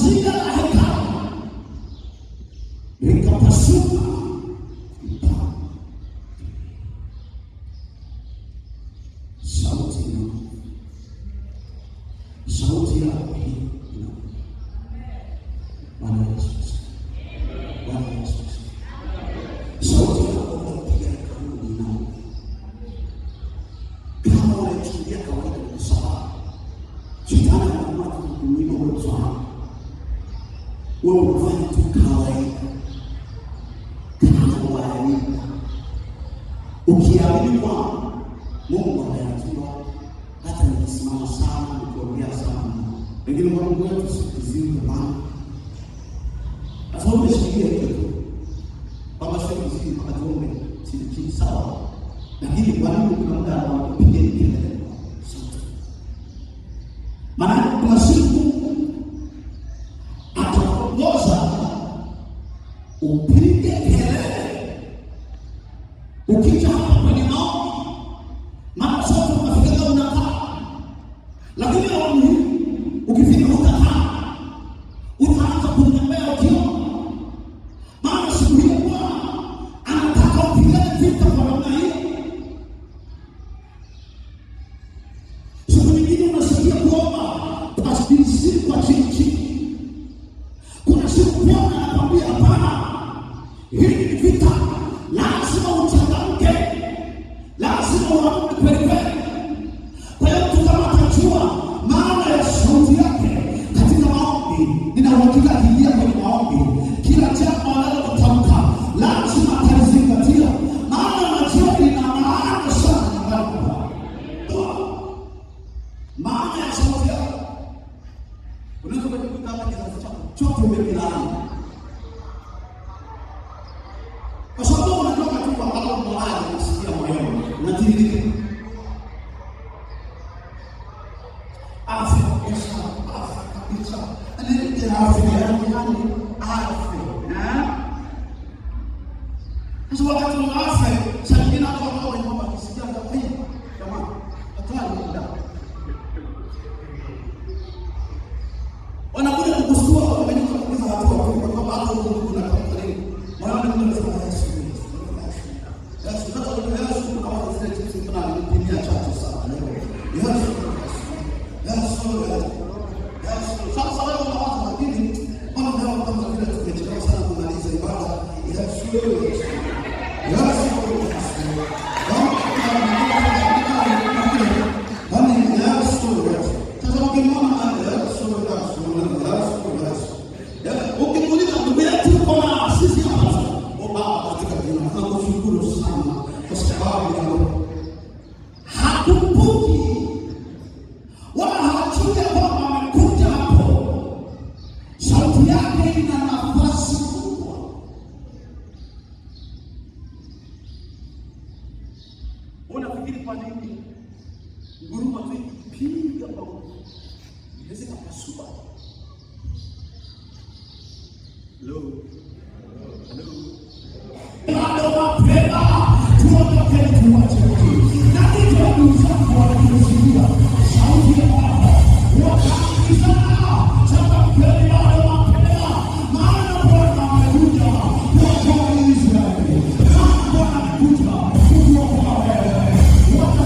pazia la hekalu likapasuka, sauti yako hii. Bwana Yesu, Bwana Yesu, sauti yako inapiga kanuni na kama unachukia kawaida kwa sababu shetani anaamua kukunyima uwezo wako. Wewe unafanya tu kawaida ukiamini kwa Mungu anayajua. Hata nikisimama sana nikiongea sana, lakini Mungu wetu sikizini maana sasa umeshikilia kitu kama sio kizini kwa tuombe chini sawa, lakini kwa nini kuna muda anapiga kelele? Maana kuna siku ataongoza upige kelele ukija hapa kwenye maombi, maana sasa tunafika unakaa, lakini maombi ukifika utakaa, utaanza kutembea ukiwa, maana siku hiyo Bwana anataka upigane vita kwa namna hii. Siku nyingine unasikia kuomba pasipisi kwa chini, kuna siku Bwana anakwambia hapana, hii ni vita, lazima uchangamke, lazima uamke kweli kweli. Kwa hiyo mtu kama atajua maana ya sauti yake katika maombi, nina uhakika akiingia kwenye maombi, kila jambo analotamka lazima atalizingatia, maana najua lina maana sana nyumbani kwa maana ya sauti yako. Unaweza kujikuta hapa kizazi chako chote umekilani kwa sababu unatoka tu kwa baba mmoja unasikia moyoni unatiririka. Afya kabisa. Ndio afya yangu Sasa wakati wa afya sajina kwa wao ni kwamba kisikia kwa hii kama hatari ndio. Wanakuja kukusua kwa kwenye kuuliza watu kwa sababu hapo kuna kama nini? Mwana mtu anasema Yesu. Yesu ndio Yesu kwa zile kitu kuna dunia chache sana. Yesu. Sasa wewe unawaza lakini kama kama vile tumechelewa sana kumaliza ibada. Yesu. Unafikiri kwa nini nguruma tu ikipiga kwa inaweza kupasuka? Hello. Bado mapema tuondoke tuache. Na kitu tunataka kusikia sauti ya Baba. Wakati sana sasa kweli bado mapema. Maana Bwana amekuja kwa Israeli. Bwana amekuja kwa wewe. Bwana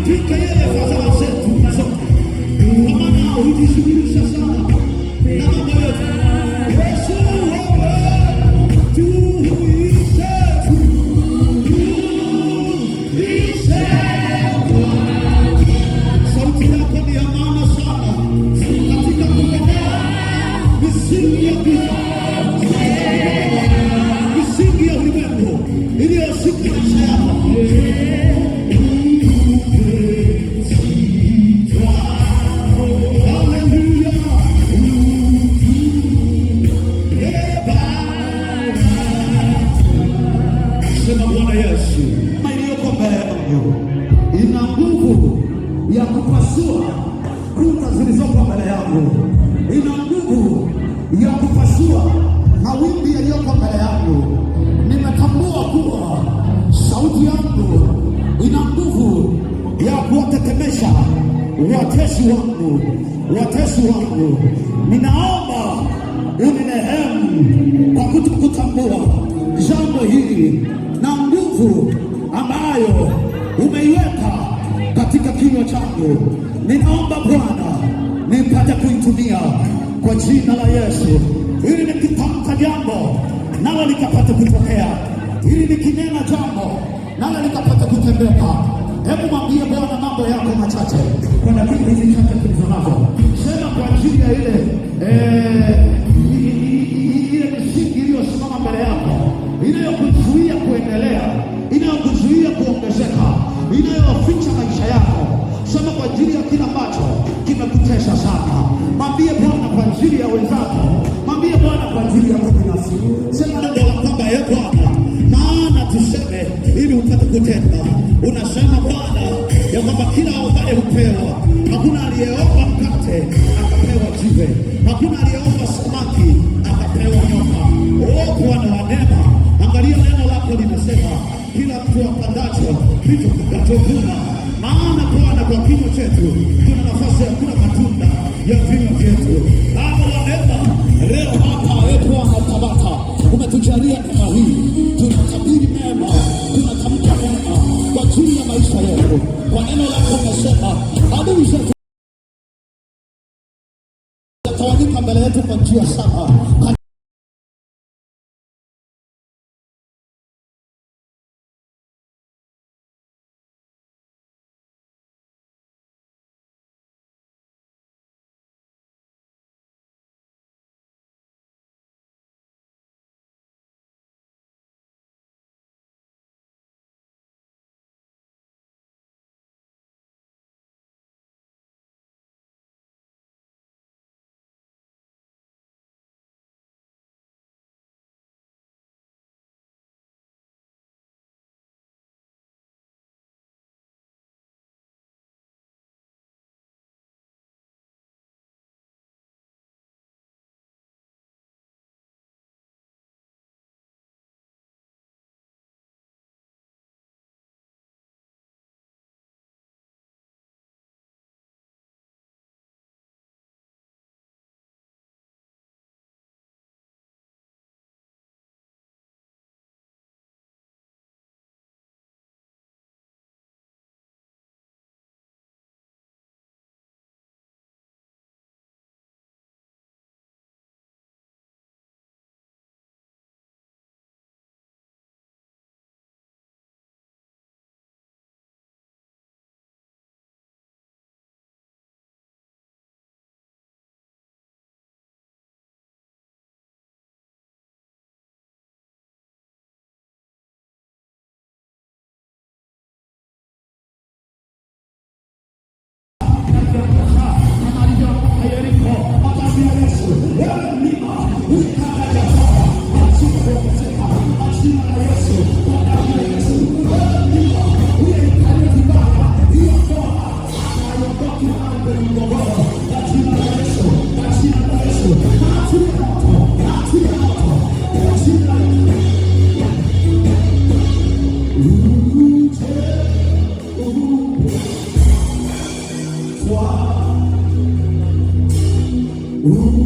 Twike yeye fadhaa zetu zote, kwa maana hujishughulisha sana na mambo yote. Yesu wewe tuishe sauti yako ni ya maana sana katika kuenea misingi ya giza, misingi ya ulimwengu iliyoshika maisha yako. Sema Bwana Yesu, iliyoko mbele yangu ina nguvu ya kupasua kuta zilizoko mbele yangu, ina nguvu ya kupasua mawimbi yaliyoko mbele yangu. Nimetambua kuwa sauti yangu ina nguvu ya kuwatetemesha watesi wangu, watesi wangu. Ninaomba unirehemu kwa kutokutambua jambo hili na nguvu ambayo umeiweka katika kinywa changu. Ninaomba Bwana nipate kuitumia kwa jina la Yesu, ili nikitamka jambo nalo likapate kutokea, ili nikinena jambo nalo likapate kutendeka. Hebu mwambie Bwana mambo yako machache kwa dakika hizi chache tulizo nazo. Sema kwa ajili ya ile misingi iliyosimama mbele yako, inayokuzuia kuendelea, inayokuzuia kuongezeka, inayoficha maisha yako. Sema kwa ajili ya kila ambacho kimekutesa sana. Mwambie Bwana kwa ajili ya wenzako, mwambie Bwana kwa ajili yako binafsi. Sema neno la kwamba ye Bwana, maana tuseme ili upate kutenda. Unasema Bwana ya kwamba kila aombaye hupewa. Hakuna aliyeomba mkate akapewa jiwe, hakuna aliyeomba samaki akapewa nyoka. O Bwana wa neema, angalia neno lako linasema kila mtu apandacho ndicho atakachovuna. Maana Bwana kwa kinywa chetu tuna nafasi ya kula matunda ya vinywa vyetu. Baba wa neema, leo hapa Bwana Tabata umetujalia neema hii, tunatabiri mema, tunatamka mema kwa ajili ya maisha yetu. Kwa neno lako umesema adui zetu watawanyika mbele yetu kwa njia saba. Ooh.